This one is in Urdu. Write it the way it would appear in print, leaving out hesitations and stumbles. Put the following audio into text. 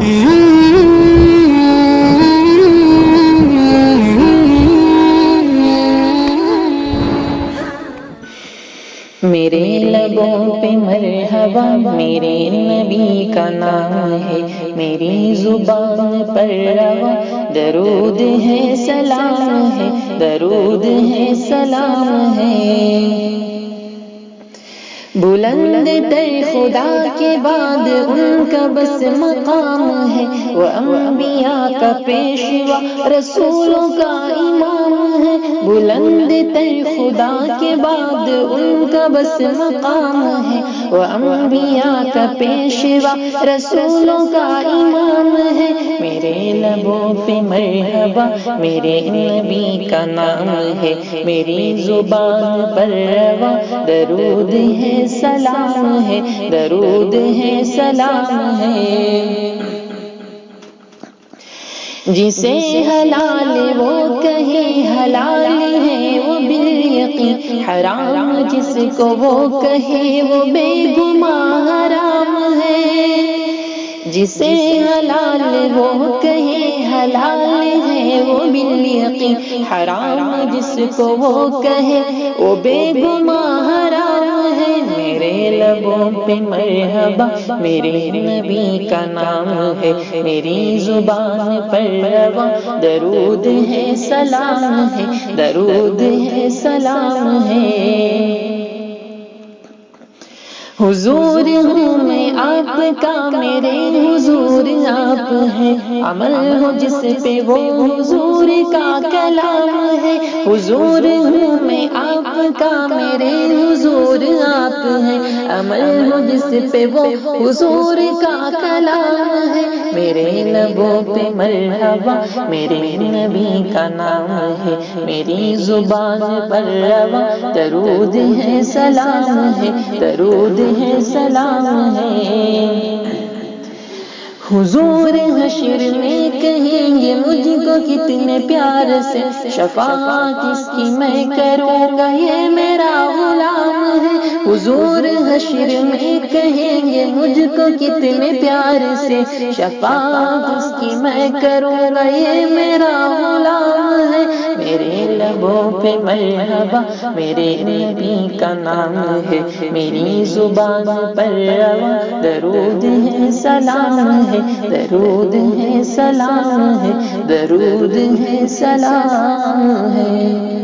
میرے لبوں پہ مرحبا میرے نبی کا نام ہے، میری زبان پر روا درود ہے سلام ہے، درود ہے سلام ہے۔ بلند تر خدا کے بعد ان کا بس مقام ہے، وہ انبیاء کا پیشوا رسولوں کا امام ہے۔ بلند تر خدا کے بعد ان کا بس مقام ہے، وہ انبیاء کا پیشوا رسولوں کا امام ہے۔ میرے لبوں پہ مرحبا میرے نبی کا نام ہے، میری زبان پر روا درود ہے سلام ہے، درود ہے سلام ہے۔ جسے حلال وہ کہے حلال ہے وہ بالیقین حرام، جس کو وہ کہے وہ بے گمان حرام ہے۔ جسے حلال وہ کہے حلال ہے وہ بالیقین حرام، جس کو وہ کہے وہ بے گمان حرام ہے۔ میرے لبوں پہ مرحبا میرے نبی کا نام ہے، میری زبان پر روا درود ہے سلام ہے، درود ہے سلام ہے۔ حضور ہوں میں آپ کا میرے حضور آپ ہے، عمل ہو جس پہ وہ حضور کا کلام ہے۔ حضور ہوں میں آپ کا میرے حضور آپ ہے، عمل ہو جس پہ وہ حضور کا کلام ہے۔ میرے لبوں پہ مرحبا میرے نبی کا نام ہے، میری زبان پر روا درود ہے سلام ہے، درود ہے سلام ہے۔ حضور حشر میں کہیں گے مجھ کو کتنے پیار سے، شفاعت اس کی میں کروں گا یہ میرا غلام ہے۔ حضور حشر میں کہیں گے مجھ کو کتنے پیار سے، شفاعت اس کی میں کروں گا یہ میرا غلام ہے۔ میرے لبوں پہ مرحبا میرے نبی کا نام ہے، میری زبان پر روا درود ہے سلام ہے، درود ہے سلام ہے، درود ہے سلام ہے۔